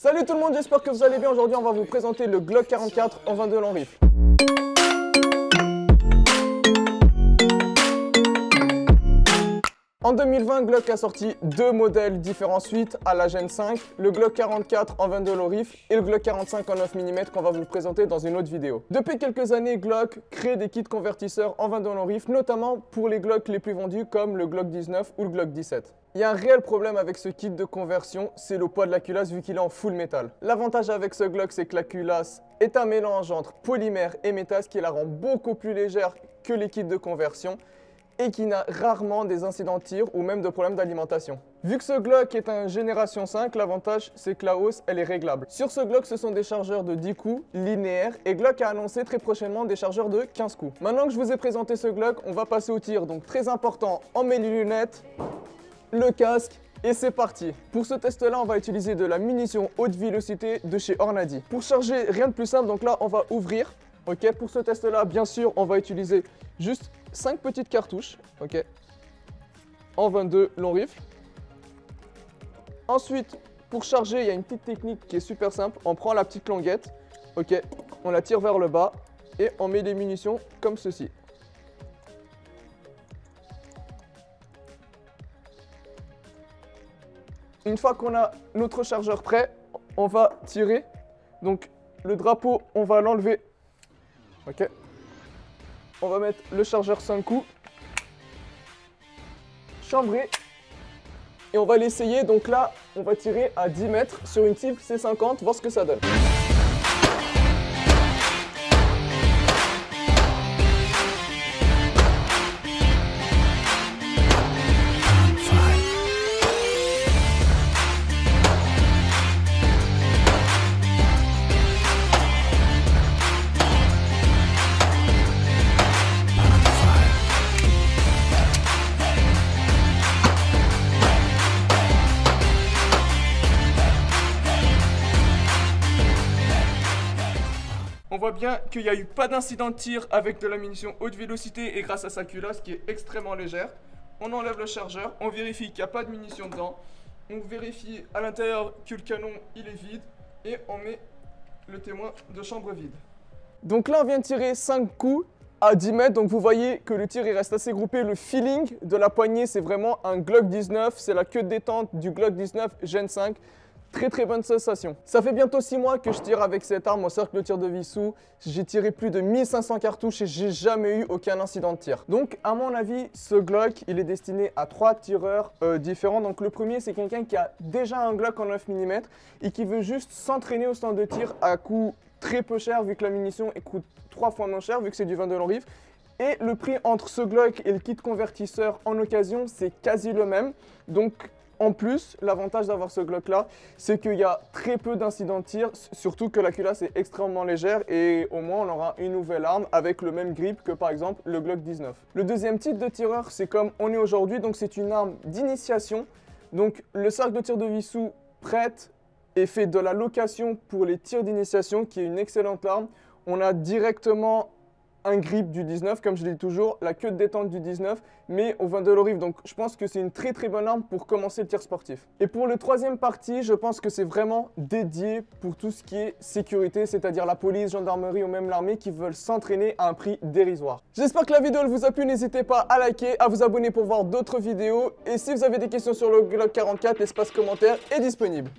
Salut tout le monde, j'espère que vous allez bien. Aujourd'hui, on va vous présenter le Glock 44 en 22 long rifle. En 2020, Glock a sorti deux modèles différents suite à la Gen 5, le Glock 44 en 22 long rifle et le Glock 45 en 9 mm qu'on va vous présenter dans une autre vidéo. Depuis quelques années, Glock crée des kits convertisseurs en 22 long rifle, notamment pour les Glock les plus vendus comme le Glock 19 ou le Glock 17. Il y a un réel problème avec ce kit de conversion, c'est le poids de la culasse vu qu'il est en full métal. L'avantage avec ce Glock, c'est que la culasse est un mélange entre polymère et métal, ce qui la rend beaucoup plus légère que les kits de conversion et qui n'a rarement des incidents de tir ou même de problèmes d'alimentation. Vu que ce Glock est un génération 5, l'avantage c'est que la hausse elle est réglable. Sur ce Glock, ce sont des chargeurs de 10 coups linéaires et Glock a annoncé très prochainement des chargeurs de 15 coups. Maintenant que je vous ai présenté ce Glock, on va passer au tir. Donc très important, on met les lunettes, le casque et c'est parti. Pour ce test là, on va utiliser de la munition haute vélocité de chez Hornady. Pour charger, rien de plus simple, donc là on va ouvrir. Ok, pour ce test là, bien sûr, on va utiliser juste 5 petites cartouches, ok, en 22 long rifle. Ensuite, pour charger, il y a une petite technique qui est super simple. On prend la petite languette, ok, on la tire vers le bas et on met les munitions comme ceci. Une fois qu'on a notre chargeur prêt, on va tirer. Donc le drapeau, on va l'enlever. Ok. On va mettre le chargeur 5 coups. Chambrer. Et on va l'essayer. Donc là, on va tirer à 10 mètres sur une cible C50, voir ce que ça donne. On voit bien qu'il n'y a eu pas d'incident de tir avec de la munition haute vélocité et grâce à sa culasse qui est extrêmement légère. On enlève le chargeur, on vérifie qu'il n'y a pas de munition dedans. On vérifie à l'intérieur que le canon il est vide et on met le témoin de chambre vide. Donc là on vient de tirer 5 coups à 10 mètres, donc vous voyez que le tir il reste assez groupé. Le feeling de la poignée c'est vraiment un Glock 19, c'est la queue de détente du Glock 19 Gen 5. Très bonne sensation. Ça fait bientôt 6 mois que je tire avec cette arme au cercle de tir de Vissou. J'ai tiré plus de 1500 cartouches et j'ai jamais eu aucun incident de tir. Donc à mon avis, ce Glock, il est destiné à 3 tireurs différents. Donc le premier, c'est quelqu'un qui a déjà un Glock en 9 mm et qui veut juste s'entraîner au stand de tir à coût très peu cher vu que la munition coûte 3 fois moins cher vu que c'est du 22 long rifle. Et le prix entre ce Glock et le kit convertisseur en occasion, c'est quasi le même. Donc en plus, l'avantage d'avoir ce Glock là, c'est qu'il y a très peu d'incidents de tir, surtout que la culasse est extrêmement légère et au moins on aura une nouvelle arme avec le même grip que par exemple le Glock 19. Le deuxième type de tireur, c'est comme on est aujourd'hui, donc c'est une arme d'initiation. Donc le cercle de tir de Vissou prête et fait de la location pour les tirs d'initiation qui est une excellente arme. On a directement un grip du 19, comme je dis toujours, la queue de détente du 19, mais au 22 long rifle. Donc je pense que c'est une très bonne arme pour commencer le tir sportif. Et pour le troisième parti, je pense que c'est vraiment dédié pour tout ce qui est sécurité, c'est-à-dire la police, gendarmerie ou même l'armée qui veulent s'entraîner à un prix dérisoire. J'espère que la vidéo elle vous a plu, n'hésitez pas à liker, à vous abonner pour voir d'autres vidéos. Et si vous avez des questions sur le Glock 44, l'espace commentaire est disponible.